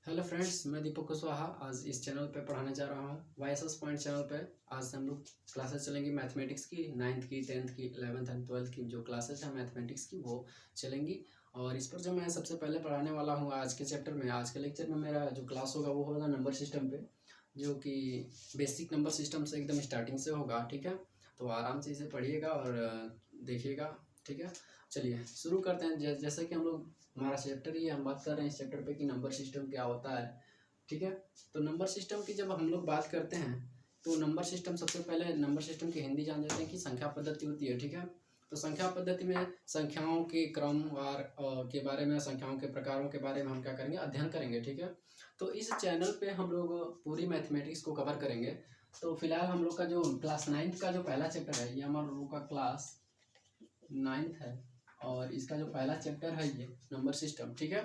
Hello friends, मैं दीपक कुशवाहा आज इस चैनल पे पढ़ाने जा रहा हूँ वाईएसएस पॉइंट चैनल पे। आज से हम लोग क्लासेस चलेंगी मैथमेटिक्स की, 9th की, 10th की, 11th एंड 12th की जो क्लासेस हैं मैथमेटिक्स की वो चलेंगी। और इस पर जो मैं सबसे पहले पढ़ाने वाला हूँ आज के चैप्टर में, आज के लेक्चर में मेरा जो क्लास होगा वो होगा नंबर सिस्टम पे, जो कि बेसिक नंबर सिस्टम से एकदम स्टार्टिंग से होगा। ठीक है, तो आराम से इसे पढ़िएगा और देखिएगा। ठीक है, चलिए शुरू करते हैं। जैसे कि हम लोग, हमारा चैप्टर ही है, हम बात कर रहे हैं इस चैप्टर पे कि नंबर सिस्टम क्या होता है। ठीक है, तो नंबर सिस्टम की जब हम लोग बात करते हैं तो नंबर सिस्टम, सबसे पहले नंबर सिस्टम की हिंदी जान जाते हैं कि संख्या पद्धति होती है। ठीक है, तो संख्या पद्धति में संख्याओं के क्रमवार के बारे में, संख्याओं के प्रकारों के बारे में हम क्या करेंगे, अध्ययन करेंगे। ठीक है, तो इस चैनल पे हम लोग पूरी मैथमेटिक्स को कवर करेंगे। तो फिलहाल हम लोग का जो क्लास 9th का जो पहला चैप्टर है, ये हमारा लोग का क्लास 9th है और इसका जो पहला चैप्टर है ये नंबर सिस्टम। ठीक है,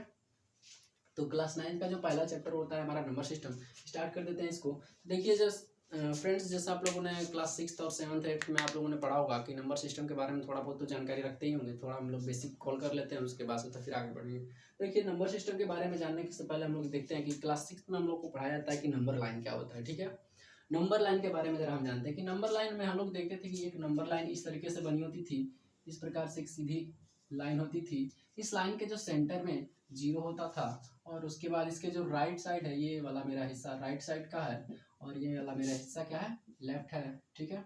तो क्लास 9th का जो पहला चैप्टर होता है हमारा नंबर सिस्टम, स्टार्ट कर देते हैं इसको। देखिए जस्ट फ्रेंड्स, जैसे आप लोगों ने क्लास 6th और 7th 8th में आप लोगों ने पढ़ा होगा कि नंबर सिस्टम के बारे में थोड़ा बहुत तो जानकारी रखते ही होंगे। थोड़ा हम लोग बेसिक कॉल कर लेते हैं, उसके बाद से तो फिर आगे बढ़ेंगे। देखिए नंबर सिस्टम के बारे में जानने से पहले हम लोग देखते हैं कि क्लास 6th में हम लोग को पढ़ाया जाता है कि नंबर लाइन क्या होता है। ठीक है, नंबर लाइन के बारे में जरा हम जानते हैं कि नंबर लाइन में हम लोग देखते थे कि एक नंबर लाइन इस तरीके से बनी होती थी, इस प्रकार से एक सीधी लाइन होती थी। इस लाइन के जो सेंटर में 0 होता था और उसके बाद इसके जो राइट साइड है, ये वाला मेरा हिस्सा राइट साइड का है और ये वाला मेरा हिस्सा क्या है, लेफ्ट है। ठीक है,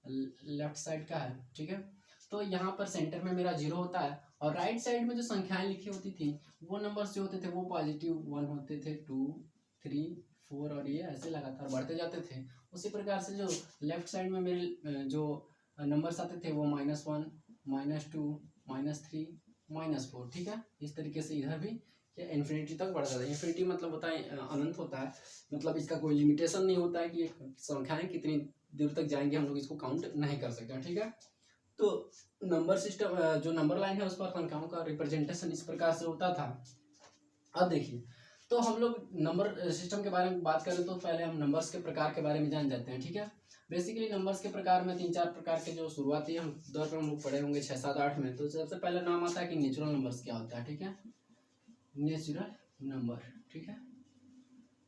लेफ्ट साइड का है। ठीक है, तो यहाँ पर सेंटर में मेरा 0 होता है और राइट साइड में जो संख्याएं लिखी होती थी वो नंबर्स जो होते थे वो +1 होते थे, 2 3 4 और ये ऐसे लगातार बढ़ते जाते थे। उसी प्रकार से जो लेफ्ट साइड में मेरे जो नंबर्स आते थे वो -1 -2 -3 -4। ठीक है, इस तरीके से इधर भी ये इन्फिनिटी तक बढ़ जाता है। इन्फिनिटी मतलब होता है अनंत होता है, मतलब इसका कोई लिमिटेशन नहीं होता है कि ये संख्याएं कितनी दूर तक जाएंगे, हम लोग इसको काउंट नहीं कर सकते। ठीक है, तो नंबर सिस्टम जो नंबर लाइन है उस पर संख्याओं का रिप्रेजेंटेशन इस प्रकार से होता था। अब देखिए, तो हम लोग नंबर सिस्टम के बारे में बात करें तो पहले हम नंबर्स के प्रकार के बारे में जान जाते हैं। ठीक है, बेसिकली नंबर्स के प्रकार में 3-4 प्रकार के जो शुरुआती हम दौर पर हम लोग पढ़े होंगे 6, 7, 8 में। तो सबसे पहले नाम आता है कि नेचुरल नंबर्स क्या होता है। ठीक है, नेचुरल नंबर। ठीक है,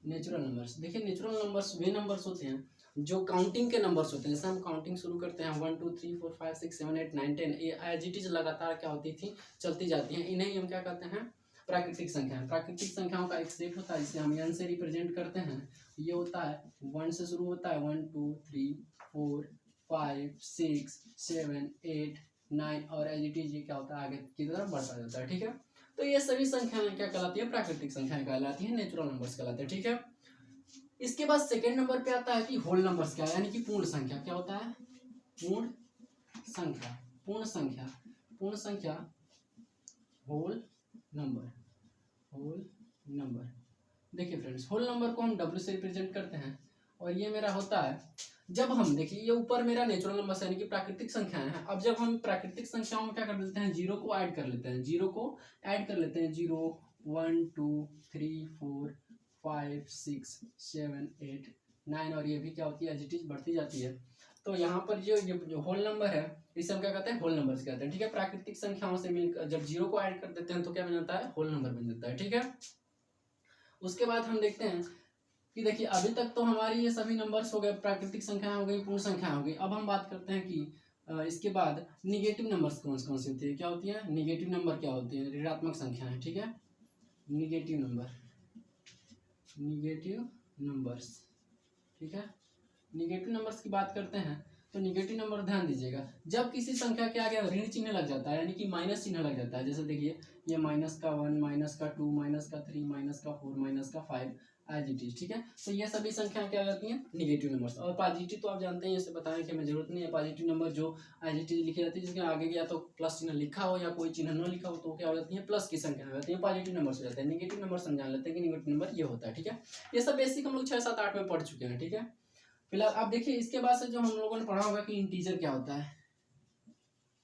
नेचुरल नंबर्स, देखिए नेचुरल नंबर्स वे नंबर्स होते हैं जो काउंटिंग के नंबर्स होते हैं। जैसे हम काउंटिंग शुरू करते हैं 1 2 3 4 5 6 7 8 9 10, ये एज इट इज लगातार क्या होती थी, चलती जाती हैं। इन्हें हम क्या कहते हैं, प्राकृतिक संख्या। प्राकृतिक संख्याओं का एक सेट होता है जिसे हम n से रिप्रेजेंट करते हैं। ये होता है 1 से शुरू होता है, 1 2 3 4 5 6 7 8 9 और एज इट इज ये क्या होता है, आगे की तरफ बढ़ता जाता है। ठीक है, तो ये सभी संख्याएं क्या कहलाती है, प्राकृतिक संख्याएं कहलाती हैं, नेचुरल नंबर्स कहलाते हैं। ठीक है, इसके बाद सेकेंड नंबर पे आता है कि होल नंबर्स क्या है, यानी कि पूर्ण संख्या। क्या होता है, पूर्ण संख्या। पूर्ण संख्या, पूर्ण संख्या, होल नंबर। होल नंबर, देखिए फ्रेंड्स, होल नंबर को हम W से रिप्रेजेंट करते हैं और ये मेरा होता है जब हम, देखिए ये ऊपर मेरा नेचुरल नंबर यानी कि प्राकृतिक संख्याएं हैं। अब जब हम प्राकृतिक संख्याओं में क्या कर देते हैं, 0 को ऐड कर लेते हैं, 0 को ऐड कर लेते हैं, 0 1 2 3 4 5 6 7 8 9 और ये भी क्या होती है, एज इट इज बढ़ती जाती है। तो यहाँ पर जो होल नंबर है इसे हम क्या कहते हैं, होल नंबर्स कहते हैं। ठीक है, प्राकृतिक संख्याओं से मिलकर जब 0 को ऐड कर देते हैं तो क्या बन जाता है, होल नंबर बन जाता है। ठीक है, उसके बाद हम देखते हैं कि देखिए अभी तक तो हमारी ये सभी नंबर्स हो गए, प्राकृतिक संख्याएं हो गई, पूर्ण संख्याएं हो गई। अब हम बात करते हैं कि इसके बाद निगेटिव नंबर्स कौन कौन सी होती है, क्या होती है, निगेटिव नंबर क्या होती है, ऋणात्मक संख्याएं। ठीक है, निगेटिव नंबर, निगेटिव नंबर्स। ठीक है, निगेटिव नंबर्स की बात करते हैं तो निगेटिव नंबर ध्यान दीजिएगा, जब किसी संख्या के आगे ऋण चिन्ह लग जाता है, यानी कि माइनस चिन्ह लग जाता है। जैसे देखिए ये -1 -2 -3 -4 -5 एज इट इज। ठीक है, तो ये सभी संख्याएं क्या जाती हैं, निगेटिव नंबर्स। और पॉजिटिव तो आप जानते हैं, इसे बताने की हमें जरूरत नहीं है। पॉजिटिव नंबर जो एज इट इज लिखी जाती है, जिसके आगे या तो प्लस चिन्ह लिखा हो या कोई चिन्ह न लिखा हो, तो क्या हो जाती है, प्लस की संख्या हो जाती है, पॉजिटिव नंबर हो जाते हैं। निगेटिव नंबर समझा लेते हैं कि निगेटिव नंबर ये होता है। ठीक है, ये सब बेसिक हम लोग 6 7 8 में पढ़ चुके हैं। ठीक है, फिलहाल आप देखिए इसके बाद से जो हम लोगों ने पढ़ा होगा कि इंटीजर क्या होता है।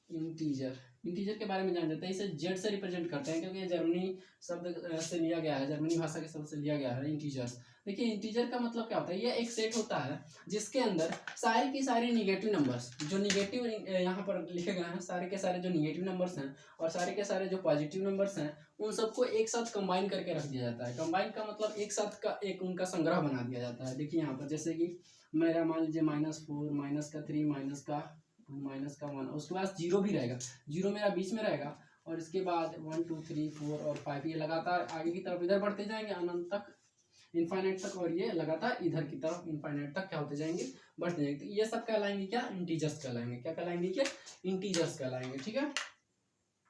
इंटीजर, इंटीजर के बारे में जान जाते हैं, इसे जेड से रिप्रेजेंट करते हैं क्योंकि ये जर्मनी शब्द से लिया गया है, जर्मनी भाषा के शब्द से लिया गया है इंटीजर्स। देखिए इंटीजर का मतलब क्या होता है, ये एक सेट होता है जिसके अंदर सारी की सारी निगेटिव नंबर्स, जो निगेटिव यहाँ पर लिखे गए हैं, सारे के सारे जो निगेटिव नंबर्स हैं और सारे के सारे जो पॉजिटिव नंबर्स हैं, उन सबको एक साथ कंबाइन करके रख दिया जाता है। कंबाइन का मतलब एक साथ का एक उनका संग्रह बना दिया जाता है। देखिए यहाँ पर जैसे कि मेरा मान लीजिए -4 -3 -2 -1, उसके बाद जीरो भी रहेगा, जीरो मेरा बीच में रहेगा और इसके बाद 1 2 3 4 और 5 ये लगातार आगे की तरफ इधर बढ़ते जाएंगे अनंत तक, इनफाइनाइट तक, और ये लगातार इधर की तरफ इनफाइनाइट तक क्या होते जाएंगे, बढ़ते जाएंगे। तो ये सब कहलाएंगे क्या, इंटीजर्स कहलाएंगे। क्या कहलाएंगे, क्या इंटीजर्स कहलाएंगे। ठीक है,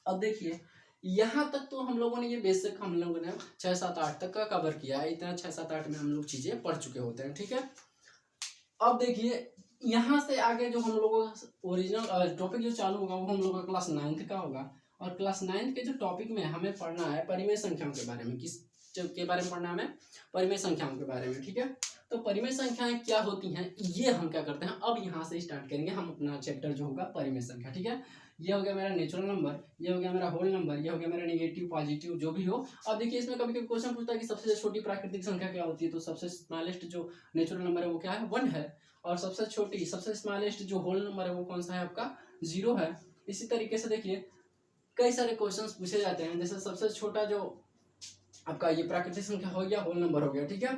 अब देखिए यहाँ तक तो हम लोगों ने ये बेसिक हम लोगों ने 6 7 8 तक का कवर किया है। इतना 6 7 8 में हम लोग चीजें पढ़ चुके होते हैं। ठीक है, अब देखिए यहाँ से आगे जो हम लोगों का ओरिजिनल टॉपिक जो चालू होगा वो हम लोग का क्लास 9th का होगा। और क्लास 9th के जो टॉपिक में हमें पढ़ना है परिमेय संख्याओं के बारे में। किस के बारे में पढ़ना है हमें, परिमेय संख्याओं के बारे में। ठीक है, तो परिमेय संख्याएं क्या होती हैं ये हम क्या करते हैं, अब यहाँ से स्टार्ट करेंगे हम अपना चैप्टर जो होगा परिमेय संख्या। ठीक है, ये हो गया मेरा नेचुरल नंबर, ये हो गया मेरा होल नंबर, ये हो गया मेरा नेगेटिव पॉजिटिव जो भी हो। अब देखिए इसमें कभी कभी क्वेश्चन पूछता है कि सबसे छोटी प्राकृतिक संख्या क्या होती है, तो सबसे स्मॉलेस्ट जो नेचुरल नंबर है वो क्या है, 1 है। और सबसे छोटी सबसे स्मॉलेस्ट जो होल नंबर है वो कौन सा है आपका, 0 है। इसी तरीके से देखिए कई सारे क्वेश्चंस पूछे जाते हैं, जैसे सबसे छोटा जो आपका ये प्राकृतिक संख्या हो गया, होल नंबर हो गया। ठीक है,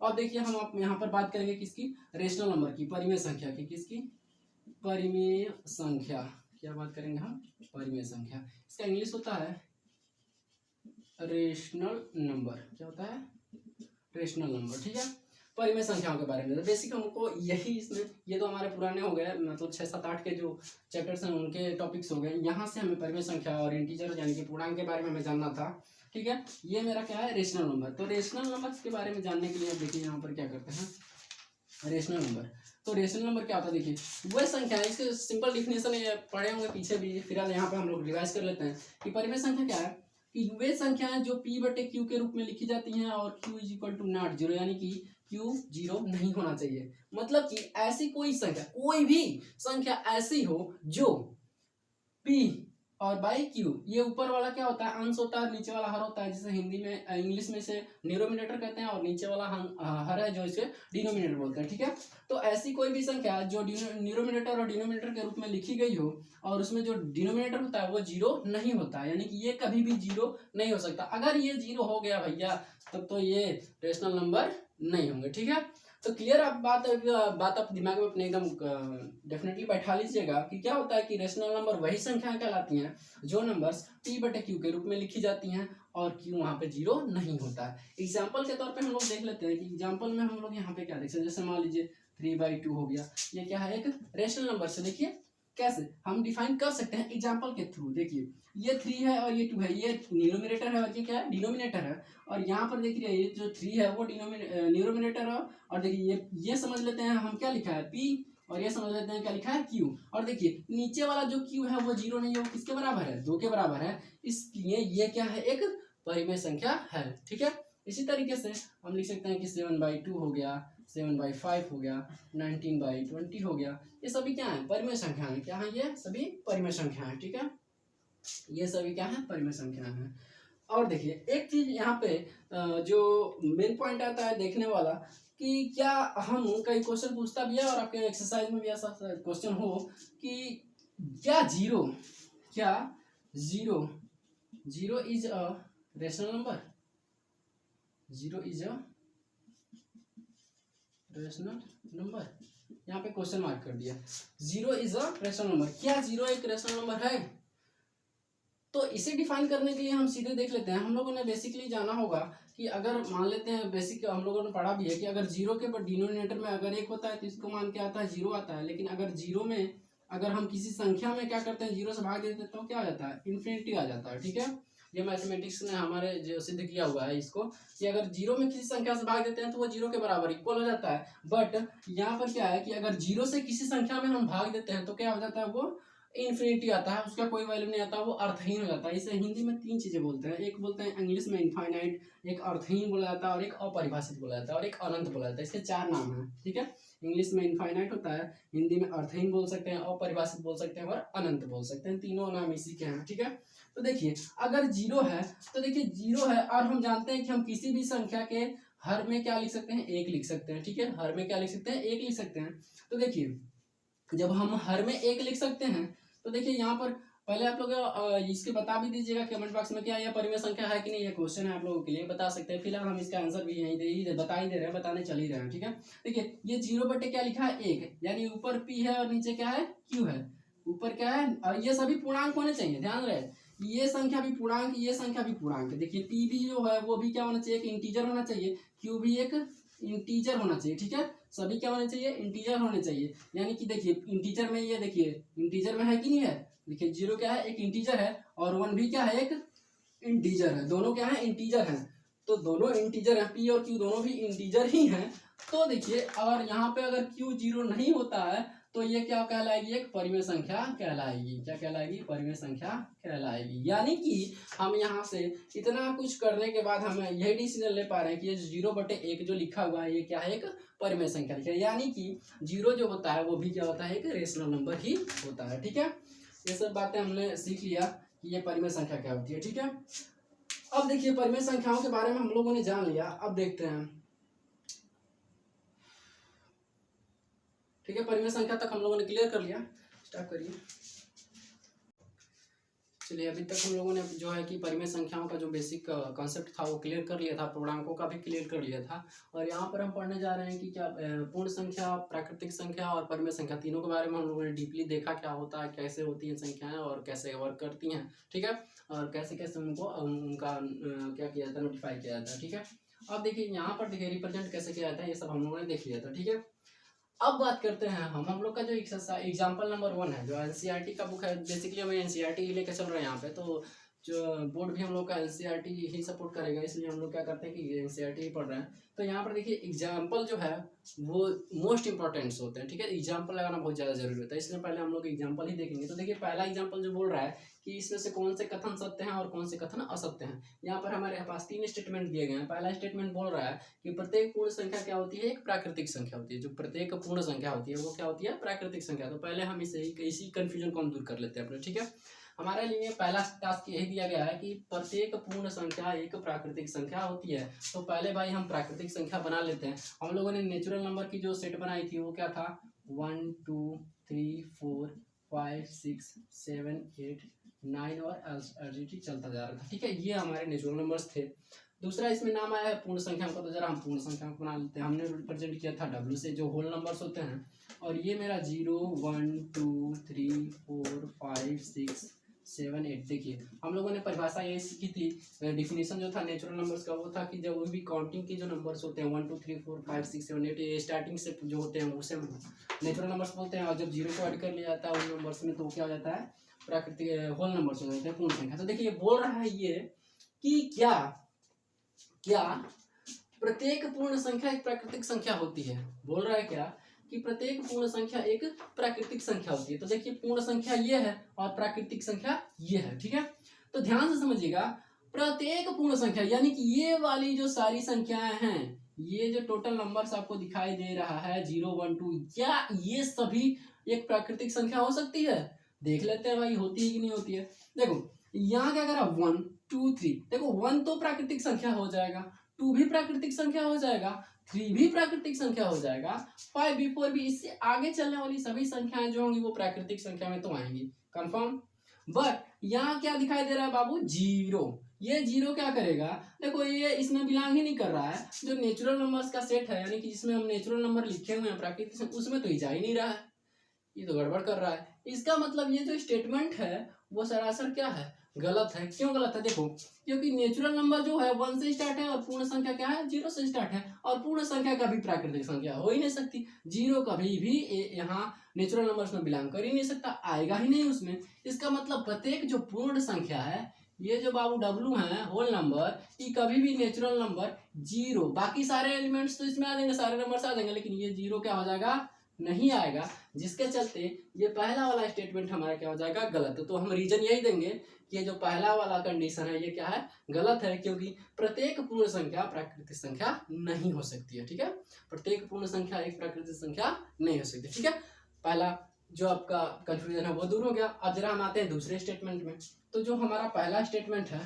अब देखिए हम आप यहाँ पर बात करेंगे किसकी, रेशनल नंबर की, परिमेय संख्या की। किसकी, परिमेय संख्या। क्या बात करेंगे हम, परिमेय संख्या। इसका इंग्लिश होता है रेशनल नंबर। क्या होता है, रेशनल नंबर। ठीक है, परिमेय संख्याओं के बारे में तो बेसिक हमको यही इसमें, ये तो हमारे पुराने हो गए, मतलब 6 7 8 के जो चैप्टर्स हैं उनके टॉपिक्स हो गए। यहाँ से हमें परिमेय संख्या और इंटीजर यानी कि पूर्णांक के बारे में हमें जानना था। ठीक है, ये मेरा क्या है, रेशनल नंबर। तो रेशनल नंबर के बारे में जानने के लिए देखिए यहाँ पर क्या करते हैं, रेशनल नंबर। तो रेशनल नंबर क्या होता है, देखिए वह संख्या है, इसके सिंपल डिफिनेशन ये पढ़े होंगे पीछे भी, फिलहाल यहाँ पे हम लोग रिवाइज कर लेते हैं कि परिमेय संख्या क्या है, कि वे संख्याएं जो p/q के रूप में लिखी जाती हैं और q = नॉट 0, यानी कि q 0 नहीं होना चाहिए। मतलब कि ऐसी कोई संख्या, कोई भी संख्या ऐसी हो जो p और बाई q, ये ऊपर वाला क्या होता है, अंश होता है, नीचे वाला हर होता है, जिसे हिंदी में इंग्लिश में से न्यूमरेटर कहते हैं, और नीचे वाला हर है जो इसे डिनोमिनेटर बोलते हैं। ठीक है, तो ऐसी कोई भी संख्या जो न्यूमरेटर और डिनोमिनेटर के रूप में लिखी गई हो और उसमें जो डिनोमिनेटर होता है वो 0 नहीं होता है, यानी कि ये कभी भी 0 नहीं हो सकता। अगर ये 0 हो गया भैया तब तो ये रेशनल नंबर नहीं होंगे। ठीक है, तो क्लियर आप बात आप दिमाग में अपने एकदम डेफिनेटली बैठा लीजिएगा कि क्या होता है कि रेशनल नंबर वही संख्याएं कहलाती हैं जो नंबर्स p/q के रूप में लिखी जाती हैं और q वहाँ पे 0 नहीं होता है। एग्जाम्पल के तौर पे हम लोग देख लेते हैं कि एग्जाम्पल में हम लोग यहाँ पे क्या देख सकते हैं, जैसे मान लीजिए 3/2 हो गया, ये क्या है, एक रेशनल नंबर से। देखिए कैसे हम डिफाइन कर सकते हैं एग्जाम्पल के थ्रू। देखिए ये 3 है और ये 2 है, ये न्यूमरेटर है और ये क्या है, डिनोमिनेटर है। और यहाँ पर देखिए ये जो 3 है वो न्यूमरेटर है, और देखिए ये समझ लेते हैं हम क्या लिखा है, p, और ये समझ लेते हैं क्या लिखा है, q। और देखिए नीचे वाला जो q है वो 0 नहीं है, वो किसके बराबर है, 2 के बराबर है, इसलिए ये क्या है, एक परिमेय संख्या है। ठीक है, इसी तरीके से हम लिख सकते हैं कि 7/2 हो गया, 7/5 हो गया, 19/20 हो गया। ये सभी क्या है, परिमेय संख्या है। क्या है, ये सभी परिमेय संख्या है। ठीक है, ये सभी क्या है, परिमेय संख्या है। और देखिए एक चीज यहाँ पे जो मेन पॉइंट आता है देखने वाला, कि क्या हम कई क्वेश्चन पूछता भी है और आपके एक्सरसाइज में भी ऐसा क्वेश्चन हो कि क्या zero is a rational number, zero is a rational number. यहाँ पे क्वेश्चन मार्क कर दिया, 0 इज अ रेशनल नंबर। क्या 0 एक रेशनल नंबर है? तो इसे डिफाइन करने के लिए हम सीधे देख लेते हैं। हम लोगों ने बेसिकली जाना होगा कि अगर मान लेते हैं, बेसिक हम लोगों ने पढ़ा भी है कि अगर 0 के डिनोमिनेटर में अगर 1 होता है तो इसको मान के आता है 0 आता है। लेकिन अगर 0 में अगर हम किसी संख्या में क्या करते हैं, 0 से भाग देते हैं तो क्या आ जाता है, इन्फिनिटी आ जाता है। ठीक है, ये मैथमेटिक्स ने हमारे जो सिद्ध किया हुआ है इसको, कि अगर 0 में किसी संख्या से भाग देते हैं तो वो 0 के बराबर इक्वल हो जाता है। बट यहाँ पर क्या है कि अगर 0 से किसी संख्या में हम भाग देते हैं तो क्या हो जाता है, वो इन्फिनिटी आता है, उसका कोई वैल्यू नहीं आता, वो अर्थहीन हो जाता है। इसे हिंदी में 3 चीजें बोलते हैं, एक बोलते हैं इंग्लिश में इनफाइनाइट, एक अर्थहीन बोला जाता है, और एक अपरिभाषित बोला जाता है, और एक अनंत बोला जाता है। इसके 4 नाम हैं। ठीक है, इंग्लिश में इनफाइनाइट होता है, हिंदी में अर्थहीन बोल सकते हैं, अपरिभाषित बोल सकते हैं, और अनंत बोल सकते हैं। तीनों नाम इसी के हैं। ठीक है, तो देखिए अगर 0 है तो देखिए 0 है, और हम जानते हैं कि हम किसी भी संख्या के हर में क्या लिख सकते हैं, 1 लिख सकते हैं। ठीक है, हर में क्या लिख सकते हैं, 1 लिख सकते हैं। तो देखिए जब हम हर में 1 लिख सकते हैं तो देखिए यहाँ पर पहले आप लोग इसके बता भी दीजिएगा कमेंट बॉक्स में क्या यह परिमेय संख्या है कि नहीं, ये क्वेश्चन है आप लोगों के लिए, बता सकते हैं। फिलहाल हम इसका आंसर भी यहीं बता ही दे रहे हैं, बताने चल ही रहे हैं, ठीक है। देखिए ये 0 क्या लिखा है 1, यानी ऊपर p है और नीचे क्या है q है। ऊपर क्या है, और ये सभी पूर्णांक होने चाहिए, ध्यान रहे, ये संख्या भी पूर्णांक, ये संख्या भी पूर्णांक। देखिए p भी जो है वो भी क्या होना चाहिए, एक इंटीजर होना चाहिए, q भी एक इंटीजर होना चाहिए, ठीक है। सभी क्या होने चाहिए, इंटीजर होने चाहिए। यानी कि देखिए इंटीजर में, ये देखिए इंटीजर में है कि नहीं है, देखिए 0 क्या है, एक इंटीजर है, और 1 भी क्या है, एक इंटीजर है। दोनों क्या है, इंटीजर हैं। तो दोनों इंटीजर हैं, p और q दोनों भी इंटीजर ही हैं। तो देखिए अगर यहाँ पे अगर q 0 नहीं होता है तो ये क्या कहलाएगी, एक परिमेय संख्या कहलाएगी। क्या कहलाएगी, परिमेय संख्या कहलाएगी। यानी कि हम यहाँ से इतना कुछ करने के बाद हम यही डिसीजन ले पा रहे हैं कि ये 0/1 जो लिखा हुआ है ये क्या है, एक परिमेय संख्या लिखा है। यानी कि 0 जो होता है वो भी क्या होता है, एक रेशनल नंबर ही होता है, ठीक है। ये सब बातें हमने सीख लिया कि ये परिमेय संख्या क्या होती है, ठीक है। अब देखिए परिमेय संख्याओं के बारे में हम लोगों ने जान लिया, अब देखते हैं, ठीक है। परिमेय संख्या तक हम लोगों ने क्लियर कर लिया, स्टार्ट करिए। चलिए अभी तक हम लोगों ने जो है कि परिमेय संख्याओं का जो बेसिक कॉन्सेप्ट था वो क्लियर कर लिया था, पूर्णांकों का भी क्लियर कर लिया था। और यहाँ पर हम पढ़ने जा रहे हैं कि क्या पूर्ण संख्या, प्राकृतिक संख्या और परिमेय संख्या तीनों के बारे में हम लोगों ने डीपली देखा, क्या होता है, कैसे होती हैं संख्याएं और कैसे वर्क करती हैं, ठीक है। और कैसे कैसे उनको उनका क्या किया जाता है, नोटिफाई किया जाता है, ठीक है। अब देखिए यहाँ पर देखिए रिप्रेजेंट कैसे किया जाता है, ये सब हम लोगों ने देख लिया था, ठीक है। अब बात करते हैं हम लोग का जो एग्जाम्पल नंबर 1 है, जो एनसीईआरटी का बुक है। बेसिकली हम एनसीईआरटी ही लेकर चल रहे हैं यहाँ पे, तो जो बोर्ड भी हम लोग का एनसीईआरटी ही सपोर्ट करेगा, इसलिए हम लोग क्या करते हैं कि एनसीईआरटी ही पढ़ रहे हैं। तो यहाँ पर देखिए एग्जाम्पल जो है वो मोस्ट इंपॉर्टेंट्स होते हैं, ठीक है। एग्जाम्पल लगाना बहुत ज़्यादा जरूरी होता है, इसलिए पहले हम लोग एग्जाम्पल ही देखेंगे। तो देखिए पहला एग्जाम्पल जो बोल रहा है कि इसमें से कौन से कथन सत्य हैं और कौन से कथन असत्य हैं। यहाँ पर हमारे पास 3 स्टेटमेंट दिए गए हैं। पहला स्टेटमेंट बोल रहा है कि प्रत्येक पूर्ण संख्या क्या होती है, एक प्राकृतिक संख्या होती है। जो प्रत्येक पूर्ण संख्या होती है वो क्या होती है, प्राकृतिक संख्या। तो पहले हम इसी कंफ्यूजन को हम दूर कर लेते हैं अपने, ठीक है। हमारे लिए पहला टास्क यही दिया गया है कि प्रत्येक पूर्ण संख्या एक प्राकृतिक संख्या होती है। तो पहले भाई हम प्राकृतिक संख्या बना लेते हैं। हम लोगों ने नेचुरल नंबर की जो सेट बनाई थी वो क्या था, 1 2 3 4 5 6 7 8 9 और एलजीटी चलता जा रहा था, ठीक है। ये हमारे नेचुरल नंबर्स थे। दूसरा इसमें नाम आया है पूर्ण संख्या का, तो जरा हम पूर्ण संख्या को बना लेते हैं। हमने रिप्रेजेंट किया था W से, जो होल नंबर्स होते हैं। और ये मेरा 0 1 2 3 4 5 6 7 8। देखिए हम लोगों ने परिभाषा यही सीखी थी, डिफिनेशन जो था नेचुरल नंबर्स का वो था कि जब भी काउंटिंग के जो नंबर्स होते हैं 1 2 3 4 5 6 7 8 ये स्टार्टिंग से जो होते हैं उसे नेचुरल नंबर्स बोलते हैं। और जब 0 को ऐड कर लिया जाता है उन नंबर्स में तो क्या हो जाता है, प्राकृतिक होल नंबर्स हो जाते हैं, पूर्ण संख्या। तो देखिए ये बोल रहा है ये कि क्या प्रत्येक पूर्ण संख्या एक प्राकृतिक संख्या होती है। बोल रहा है क्या कि प्रत्येक पूर्ण संख्या एक प्राकृतिक संख्या होती है। तो देखिए पूर्ण संख्या ये है और प्राकृतिक संख्या ये है, ठीक है। तो ध्यान से समझिएगा, प्रत्येक पूर्ण संख्या यानी कि ये वाली जो सारी संख्याएं हैं, ये जो टोटल नंबर्स आपको दिखाई दे रहा है 0 1 2, क्या ये सभी एक प्राकृतिक संख्या हो सकती है? देख लेते हैं भाई होती है कि नहीं होती है। देखो यहाँ क्या करा 1 2 3, देखो 1 तो प्राकृतिक संख्या हो जाएगा, 2 भी प्राकृतिक संख्या हो जाएगा, 3 भी प्राकृतिक संख्या हो जाएगा, 5 भी 4 भी, इससे आगे चलने वाली सभी संख्याएं जो होंगी वो प्राकृतिक संख्या में तो आएंगी, कंफर्म। बट यहाँ क्या दिखाई दे रहा है बाबू, 0। ये 0 क्या करेगा, देखो ये इसमें बिलोंग ही नहीं कर रहा है। जो नेचुरल नंबर्स का सेट है यानी कि जिसमें हम नेचुरल नंबर लिखे हुए हैं प्राकृतिक, उसमें तो जा ही नहीं रहा है, ये तो गड़बड़ कर रहा है। इसका मतलब ये जो स्टेटमेंट है वो सरासर क्या है, गलत है। क्यों गलत है, देखो क्योंकि नेचुरल नंबर जो है 1 से स्टार्ट है और पूर्ण संख्या क्या है, 0 से स्टार्ट है। और पूर्ण संख्या कभी प्राकृतिक संख्या हो ही नहीं सकती, 0 कभी भी यहाँ नेचुरल नंबर्स में बिलोंग कर ही नहीं सकता, आएगा ही नहीं उसमें। इसका मतलब प्रत्येक जो पूर्ण संख्या है, ये जो बाबू W है होल नंबर, ये कभी भी नेचुरल नंबर 0, बाकी सारे एलिमेंट्स तो इसमें आ जाएंगे, सारे नंबर्स आ जाएंगे, लेकिन ये 0 क्या हो जाएगा, नहीं आएगा। जिसके चलते ये पहला वाला स्टेटमेंट हमारा क्या हो जाएगा, गलत। तो हम रीजन यही देंगे कि ये जो पहला वाला कंडीशन है ये क्या है, गलत है, क्योंकि प्रत्येक पूर्ण संख्या प्राकृतिक संख्या नहीं हो सकती है, ठीक है। प्रत्येक पूर्ण संख्या एक प्राकृतिक संख्या नहीं हो सकती, ठीक है। पहला जो आपका कंफ्यूजन है वो दूर हो गया। अब जरा हम आते हैं दूसरे स्टेटमेंट में। तो जो हमारा पहला स्टेटमेंट है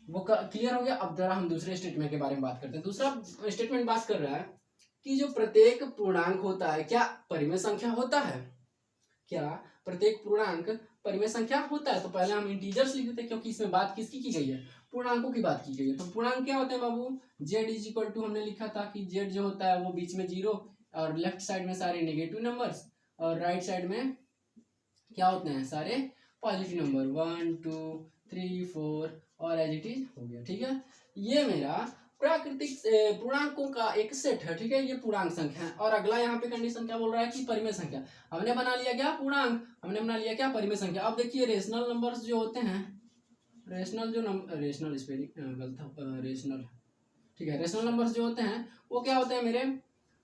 वो क्लियर हो गया। अब जरा हम दूसरे स्टेटमेंट के बारे में बात करते हैं। दूसरा स्टेटमेंट बात कर रहा है कि जो प्रत्येक पूर्णांक होता है क्या परिमेय संख्या होता है, क्या प्रत्येक पूर्णांक परिमेय संख्या होता है। तो पहले हम इंटीजर्स लिख देते हैं, क्योंकि इसमें बात किसकी की गई है, पूर्णांकों की बात की गई है। तो पूर्णांक क्या होते हैं बाबू, z इज इक्वल टू, हमने लिखा था कि z जो होता है वो बीच में 0 और लेफ्ट साइड में सारे नेगेटिव नंबर्स और राइट साइड में क्या होते हैं, सारे पॉजिटिव नंबर 1 2 3 4 और एज इट इज हो गया। ठीक है, ये मेरा प्राकृतिक पूर्णांकों का एक सेट है। ठीक है, ये पूर्णांक संख्या है। और अगला यहाँ पे कंडीशन क्या बोल रहा है कि परिमेय संख्या, हमने बना लिया क्या पूर्णांक, हमने बना लिया क्या परिमेय संख्या। अब देखिए रेशनल नंबर्स जो होते हैं, रेशनल ठीक है, रेशनल नंबर्स जो होते हैं वो क्या होते हैं मेरे,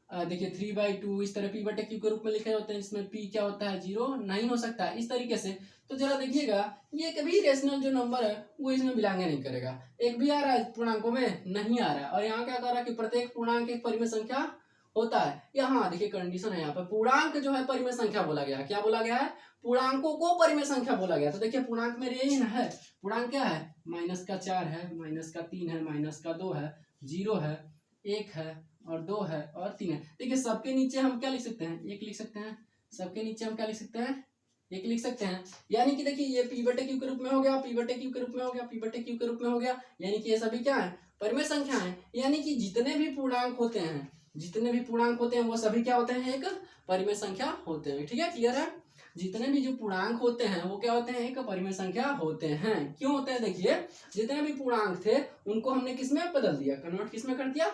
देखिए 3/2 इस तरह p बटे q के रूप में लिखे होते हैं। इसमें p क्या होता है, 0 नहीं हो सकता है इस तरीके से। तो जरा देखिएगा, ये कभी रेशनल जो नंबर है वो इसमें बिलोंग नहीं करेगा। एक भी आ रहा है पूर्णांकों में, नहीं आ रहा है। और यहाँ क्या कर रहा है कि प्रत्येक पूर्णांक एक परिमेय संख्या होता है। यहाँ देखिए कंडीशन है, यहाँ पर पूर्णांक जो है परिमेय संख्या बोला गया है। क्या बोला गया है, पूर्णांकों को परिमेय संख्या बोला गया। तो देखिए पूर्णांक मेरे यही ना है, पूर्णांक क्या है, -4 है, -3 है, -2 है, 0 है, 1 है और 2 है और 3 है। देखिए सबके नीचे हम क्या लिख सकते हैं, 1 लिख सकते हैं। सबके नीचे हम क्या लिख सकते हैं, 1 लिख सकते हैं। यानी कि देखिए ये p बटे q के रूप में हो गया, p बटे q के रूप में हो गया, p बटे q के रूप में हो गया। यानी कि ये सभी क्या है, परिमेय संख्या है। यानी कि जितने भी पूर्णांक होते हैं, जितने भी पूर्णांक होते हैं वो सभी क्या होते हैं, एक परिमेय संख्या होते हैं। ठीक है, क्लियर है। जितने भी जो पूर्णांक होते हैं वो क्या होते हैं, एक परिमेय संख्या होते हैं। क्यों होते हैं, देखिए जितने भी पूर्णांक थे उनको हमने किसमें बदल दिया, कन्वर्ट किसमें कर दिया,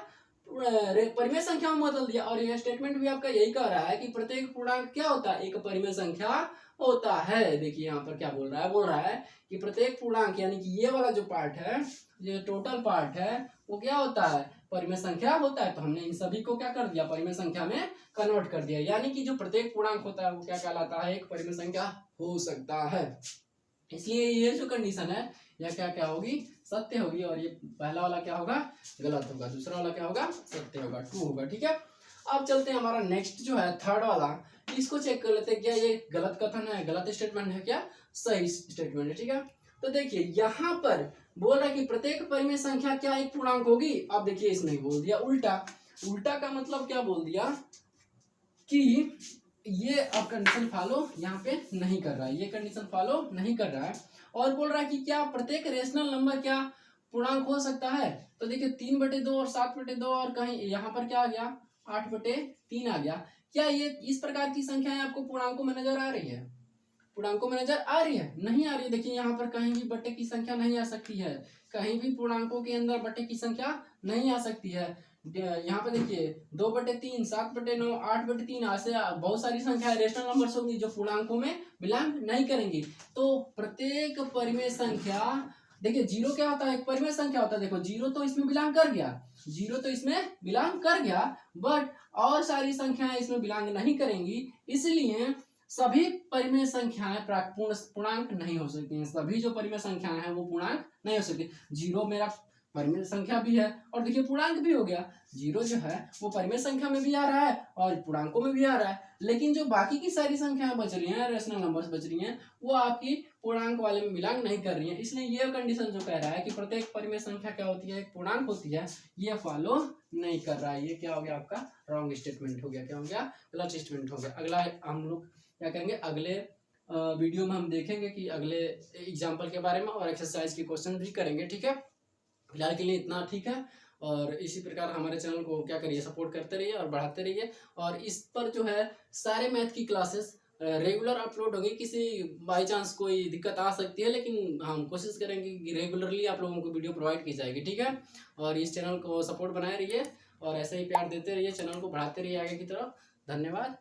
परिमेय संख्या में बदल दिया। और यह स्टेटमेंट भी आपका यही कह रहा है कि प्रत्येक पूर्णांक क्या होता है, एक परिमेय संख्या होता है। देखिए यहाँ पर क्या बोल रहा है, बोल रहा है कि प्रत्येक पूर्णांक, यानी कि ये वाला जो पार्ट है, ये टोटल पार्ट है, वो क्या होता है, परिमेय संख्या होता है। तो हमने इन सभी को क्या कर दिया, परिमेय संख्या में कन्वर्ट कर दिया। यानी कि जो प्रत्येक पूर्णांक होता है वो क्या कहलाता है, एक परिमेय संख्या हो सकता है। इसलिए ये जो कंडीशन है यह क्या क्या होगी, सत्य होगी। और ये पहला वाला क्या होगा, गलत होगा। दूसरा वाला क्या होगा, सत्य होगा, ट्रू होगा। ठीक है, अब चलते हैं हमारा नेक्स्ट जो है थर्ड वाला, इसको चेक कर लेते हैं। क्या ये गलत कथन है, गलत स्टेटमेंट है, क्या सही स्टेटमेंट है। ठीक है, तो देखिए यहाँ पर बोल रहा है कि प्रत्येक परिमेय संख्या क्या एक पूर्णांक होगी। अब देखिए इसने बोल दिया उल्टा। उल्टा का मतलब क्या बोल दिया कि ये अब कंडीशन फॉलो यहाँ पे नहीं कर रहा है, ये कंडीशन फॉलो नहीं कर रहा है। और बोल रहा है कि क्या प्रत्येक रेशनल नंबर क्या पूर्णांक हो सकता है। तो देखिए 3/2 और 7/2 और कहीं यहाँ पर क्या आ गया, 8/3 आ गया। क्या ये इस प्रकार की संख्याएं आपको पूर्णांकों में नजर आ रही है, पूर्णांकों में नजर आ रही है, नहीं आ रही है। देखिए यहाँ पर कहीं भी बटे की संख्या नहीं आ सकती है, कहीं भी पूर्णांकों के अंदर बटे की संख्या नहीं आ सकती है। यहाँ पे देखिए 2/3, 7/9, 8/3 ऐसे बहुत सारी संख्या रेशनल नंबर्स होंगी जो पूर्णांकों में बिलोंग नहीं करेंगी। तो प्रत्येक परिमेय संख्या, देखिए 0 क्या होता है, एक परिमेय संख्या होता है। देखो 0 तो इसमें बिलोंग कर गया, 0 तो इसमें बिलोंग कर गया, बट और सारी संख्याएं इसमें बिलोंग नहीं करेंगी। इसलिए सभी परिमेय संख्याएं पूर्णांक नहीं हो सकती हैं। सभी जो परिमेय संख्याएं हैं वो पूर्णांक नहीं हो सकती। 0 मेरा परिमेय संख्या भी है और देखिए पूर्णांक भी हो गया। 0 जो है वो परिमेय संख्या में भी आ रहा है और पूर्णांकों में भी आ रहा है। लेकिन जो बाकी की सारी संख्याएं बच रही हैं, रेशनल नंबर्स बच रही हैं, वो आपकी पूर्णांक वाले में बिलोंग नहीं कर रही है। इसलिए ये कंडीशन जो कह रहा है कि प्रत्येक परिमेय संख्या क्या होती है, एक पूर्णांक होती है, ये फॉलो नहीं कर रहा है। ये क्या हो गया, आपका रॉन्ग स्टेटमेंट हो गया। क्या हो गया, गलत स्टेटमेंट हो गया। अगला हम लोग क्या करेंगे, अगले वीडियो में हम देखेंगे कि अगले एग्जाम्पल के बारे में और एक्सरसाइज के क्वेश्चन भी करेंगे। ठीक है, फिलहाल के लिए इतना ठीक है। और इसी प्रकार हमारे चैनल को क्या करिए, सपोर्ट करते रहिए और बढ़ाते रहिए। और इस पर जो है सारे मैथ की क्लासेस रेगुलर अपलोड होगी। किसी बाई चांस कोई दिक्कत आ सकती है, लेकिन हम कोशिश करेंगे कि रेगुलरली आप लोगों को वीडियो प्रोवाइड की जाएगी। ठीक है, और इस चैनल को सपोर्ट बनाए रहिए और ऐसे ही प्यार देते रहिए, चैनल को बढ़ाते रहिए आगे की तरफ। धन्यवाद।